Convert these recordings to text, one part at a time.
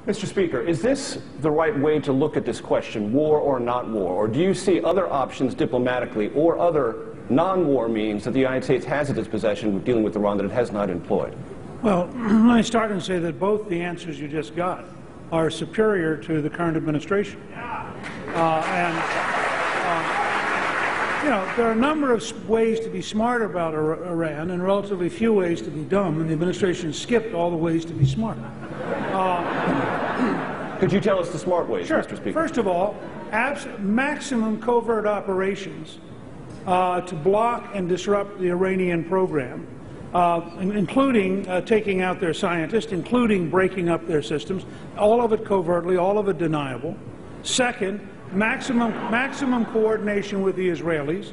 Mr. Speaker, is this the right way to look at this question, war or not war? Or do you see other options diplomatically or other non-war means that the United States has at its possession with dealing with Iran that it has not employed? Well, let me start and say that both the answers you just got are superior to the current administration. You know, there are a number of ways to be smart about Iran and relatively few ways to be dumb, and the administration skipped all the ways to be smart. Could you tell us the smart ways, sure. Mr. Speaker? First of all, maximum covert operations to block and disrupt the Iranian program, including taking out their scientists, including breaking up their systems, all of it covertly, all of it deniable. Second, maximum coordination with the Israelis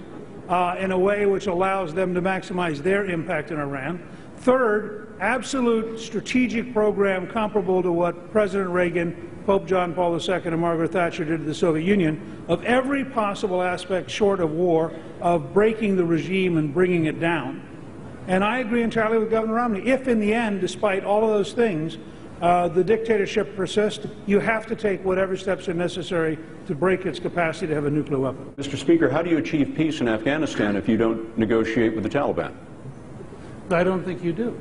in a way which allows them to maximize their impact in Iran. Third, absolute strategic program comparable to what President Reagan, Pope John Paul II, and Margaret Thatcher did to the Soviet Union, of every possible aspect short of war, of breaking the regime and bringing it down. And I agree entirely with Governor Romney. If in the end, despite all of those things, the dictatorship persists, you have to take whatever steps are necessary to break its capacity to have a nuclear weapon. Mr. Speaker, how do you achieve peace in Afghanistan if you don't negotiate with the Taliban? I don't think you do.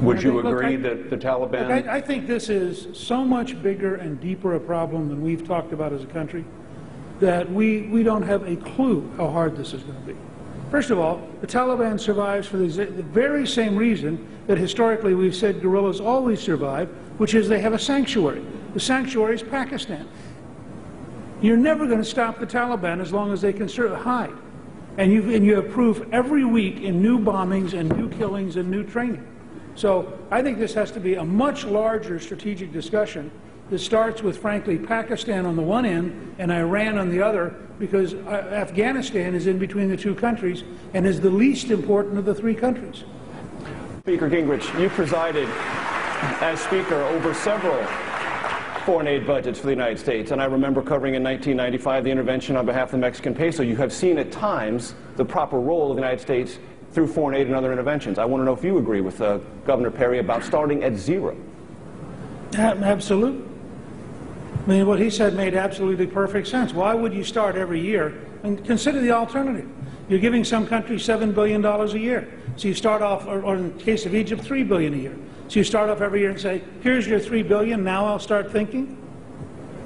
Would you agree that the Taliban... Look, I think this is so much bigger and deeper a problem than we've talked about as a country that we don't have a clue how hard this is going to be. First of all, the Taliban survives for the very same reason that historically we've said guerrillas always survive, which is they have a sanctuary. The sanctuary is Pakistan. You're never going to stop the Taliban as long as they can hide. And you have proof every week in new bombings and new killings and new training. So I think this has to be a much larger strategic discussion that starts with, frankly, Pakistan on the one end and Iran on the other, because Afghanistan is in between the two countries and is the least important of the three countries. Speaker Gingrich, you presided as Speaker over several foreign aid budgets for the United States, and I remember covering in 1995 the intervention on behalf of the Mexican peso. You have seen at times the proper role of the United States through foreign aid and other interventions. I want to know if you agree with Governor Perry about starting at zero. Absolutely. I mean, what he said made absolutely perfect sense. Why would you start every year? And consider the alternative. You're giving some countries $7 billion a year. So you start off, or in the case of Egypt, $3 billion a year. So you start off every year and say, here's your $3 billion, now I'll start thinking.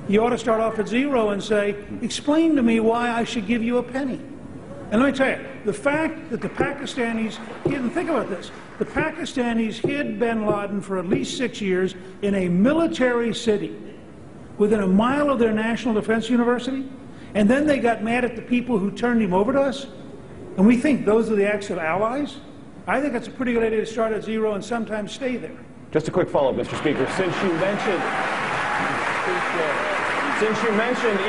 You ought to start off at zero and say, explain to me why I should give you a penny. And let me tell you, the fact that the Pakistanis, and think about this, the Pakistanis hid bin Laden for at least 6 years in a military city within a mile of their National Defense University, and then they got mad at the people who turned him over to us, and we think those are the acts of allies? I think it's a pretty good idea to start at zero and sometimes stay there. Just a quick follow-up, Mr. Speaker. Since you mentioned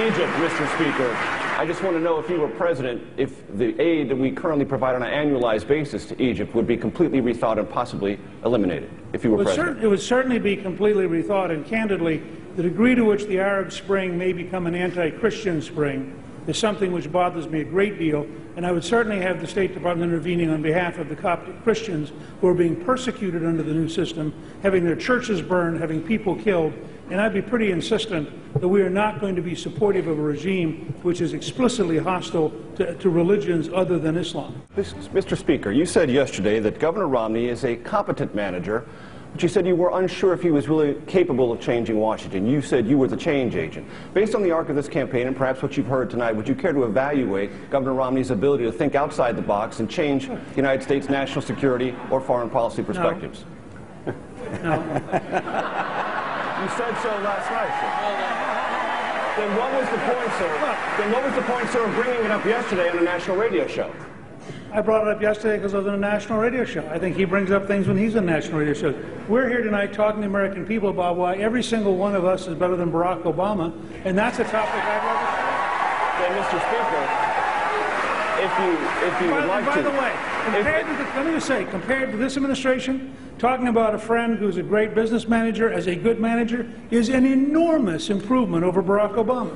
Egypt, Mr. Speaker, I just want to know if you were president, if the aid that we currently provide on an annualized basis to Egypt would be completely rethought and possibly eliminated, if you were president. It would certainly be completely rethought, and candidly, the degree to which the Arab Spring may become an anti-Christian spring is something which bothers me a great deal, and I would certainly have the State Department intervening on behalf of the Coptic Christians who are being persecuted under the new system, having their churches burned, having people killed, and I'd be pretty insistent that we are not going to be supportive of a regime which is explicitly hostile to religions other than Islam. Mr. Speaker, you said yesterday that Governor Romney is a competent manager, but you said you were unsure if he was really capable of changing Washington. You said you were the change agent. Based on the arc of this campaign and perhaps what you've heard tonight, would you care to evaluate Governor Romney's ability to think outside the box and change the United States national security or foreign policy perspectives? No. You said so last night, sir. Then what was the point, sir? Then what was the point, sir, of bringing it up yesterday on a national radio show? I brought it up yesterday because I was on a national radio show. I think he brings up things when he's on national radio shows. We're here tonight talking to the American people about why every single one of us is better than Barack Obama, and that's a topic I'd rather say. Then, Mr. Speaker, if you would like to... By the way, let me just say, compared to this administration, talking about a friend who's a great business manager as a good manager is an enormous improvement over Barack Obama.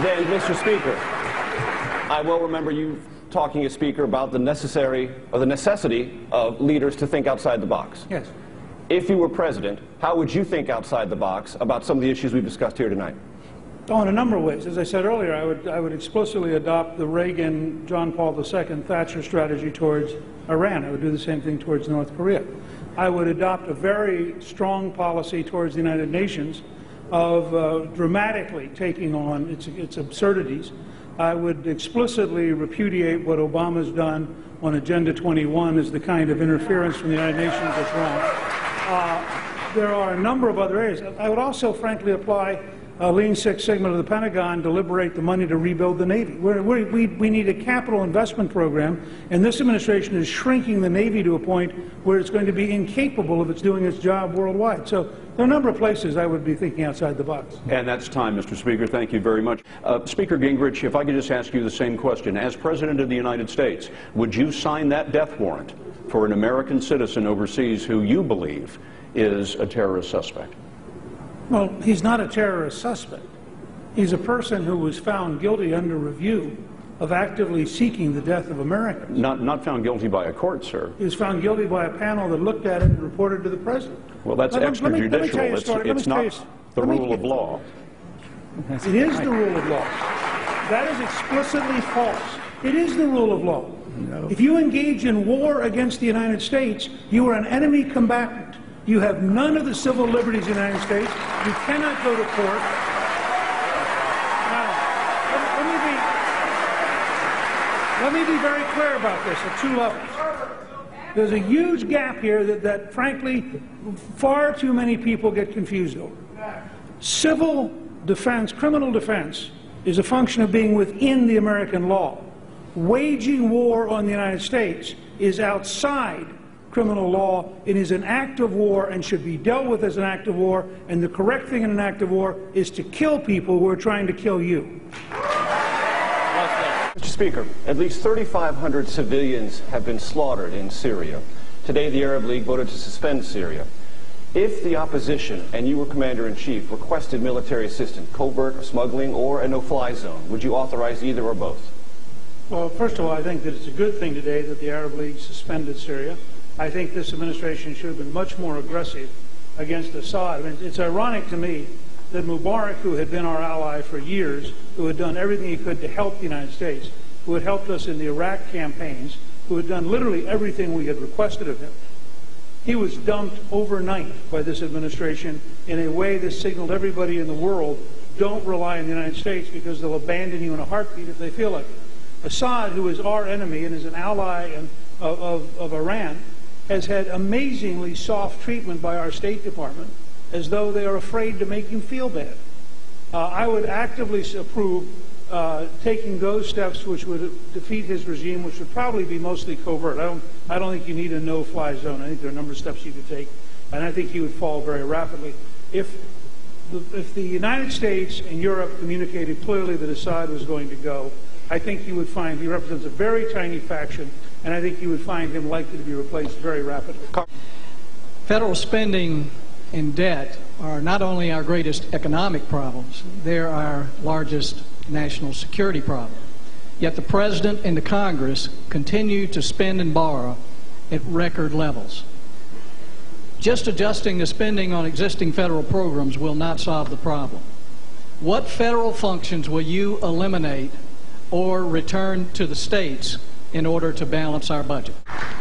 Then, Mr. Speaker, I will remember you talking as Speaker about the necessity of leaders to think outside the box. Yes. if you were president, how would you think outside the box about some of the issues we've discussed here tonight? Oh, in a number of ways. As I said earlier, I would explicitly adopt the Reagan, John Paul II, Thatcher strategy towards Iran. I would do the same thing towards North Korea. I would adopt a very strong policy towards the United Nations of dramatically taking on its absurdities. I would explicitly repudiate what Obama's done on Agenda 21 as the kind of interference from the United Nations that's wrong. There are a number of other areas. I would also, frankly, apply Lean Six Sigma to the Pentagon to liberate the money to rebuild the Navy. We need a capital investment program, and this administration is shrinking the Navy to a point where it's going to be incapable of doing its job worldwide. So there are a number of places I would be thinking outside the box. And that's time, Mr. Speaker. Thank you very much. Speaker Gingrich, if I could just ask you the same question. As President of the United States, would you sign that death warrant for an American citizen overseas who you believe is a terrorist suspect? Well, he's not a terrorist suspect. He's a person who was found guilty under review of actively seeking the death of Americans. Not found guilty by a court, sir. He was found guilty by a panel that looked at it and reported to the president. Well, that's extrajudicial. It's not the rule of law. It is the rule of law. That is explicitly false. It is the rule of law. No. If you engage in war against the United States, you are an enemy combatant. You have none of the civil liberties of the United States. You cannot go to court. Now, let me be very clear about this at two levels. There's a huge gap here that frankly, far too many people get confused over. Civil defense, criminal defense, is a function of being within the American law. Waging war on the United States is outside criminal law. It is an act of war and should be dealt with as an act of war, and the correct thing in an act of war is to kill people who are trying to kill you. Mr. Speaker, at least 3,500 civilians have been slaughtered in Syria. Today, the Arab League voted to suspend Syria. If the opposition and you were commander-in-chief requested military assistance, covert smuggling, or a no-fly zone, would you authorize either or both? Well, first of all, I think that it's a good thing today that the Arab League suspended Syria. I think this administration should have been much more aggressive against Assad. I mean, it's ironic to me that Mubarak, who had been our ally for years, who had done everything he could to help the United States, who had helped us in the Iraq campaigns, who had done literally everything we had requested of him, he was dumped overnight by this administration in a way that signaled everybody in the world, don't rely on the United States because they'll abandon you in a heartbeat if they feel like it. Assad, who is our enemy and is an ally of Iran, has had amazingly soft treatment by our State Department, as though they are afraid to make him feel bad. I would actively approve taking those steps which would defeat his regime, which would probably be mostly covert. I don't think you need a no-fly zone. I think there are a number of steps you could take, and I think he would fall very rapidly. If the United States and Europe communicated clearly that Assad was going to go, I think you would find he represents a very tiny faction, and I think you would find him likely to be replaced very rapidly. Federal spending and debt are not only our greatest economic problems, they're our largest national security problem. Yet the President and the Congress continue to spend and borrow at record levels. Just adjusting the spending on existing federal programs will not solve the problem. What federal functions will you eliminate or return to the states in order to balance our budget?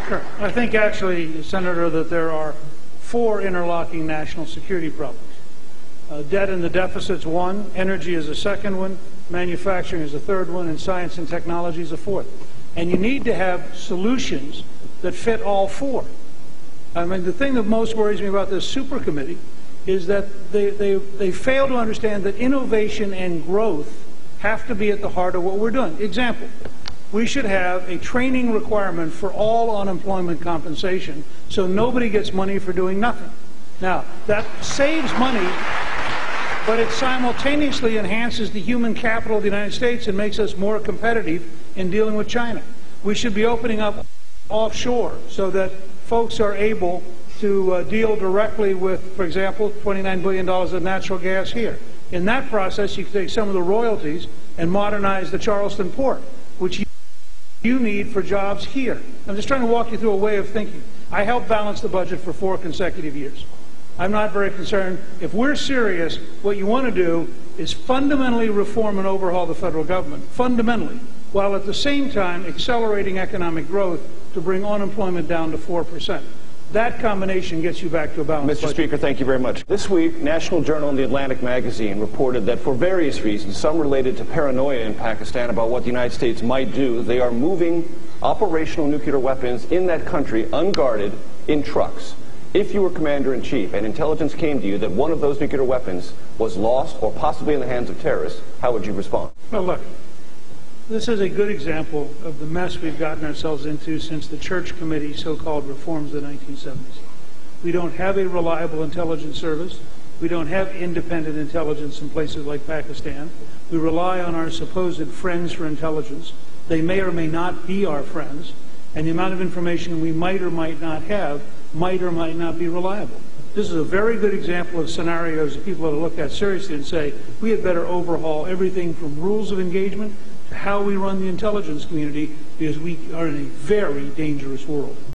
Sure. I think actually, Senator, that there are four interlocking national security problems. Debt and the deficit's one, energy is a second one, manufacturing is a third one, and science and technology is a fourth. And you need to have solutions that fit all four. I mean, the thing that most worries me about this super committee is that they fail to understand that innovation and growth have to be at the heart of what we're doing. Example, we should have a training requirement for all unemployment compensation so nobody gets money for doing nothing. Now, that saves money, but it simultaneously enhances the human capital of the United States and makes us more competitive in dealing with China. We should be opening up offshore so that folks are able to deal directly with, for example, $29 billion of natural gas here. In that process, you can take some of the royalties and modernize the Charleston port, which you need for jobs here. I'm just trying to walk you through a way of thinking. I helped balance the budget for 4 consecutive years. I'm not very concerned. If we're serious, what you want to do is fundamentally reform and overhaul the federal government, fundamentally, while at the same time accelerating economic growth to bring unemployment down to 4%. That combination gets you back to a balanced budget. Mr. Speaker, thank you very much. This week, National Journal and the Atlantic magazine reported that for various reasons, some related to paranoia in Pakistan about what the United States might do, they are moving operational nuclear weapons in that country unguarded in trucks. If you were commander-in-chief and intelligence came to you that one of those nuclear weapons was lost or possibly in the hands of terrorists, how would you respond? Well, look, this is a good example of the mess we've gotten ourselves into since the Church Committee so-called reforms of the 1970s. We don't have a reliable intelligence service. We don't have independent intelligence in places like Pakistan. We rely on our supposed friends for intelligence. They may or may not be our friends, and the amount of information we might or might not have might or might not be reliable. This is a very good example of scenarios that people ought to look at seriously and say, we had better overhaul everything from rules of engagement to how we run the intelligence community, because we are in a very dangerous world.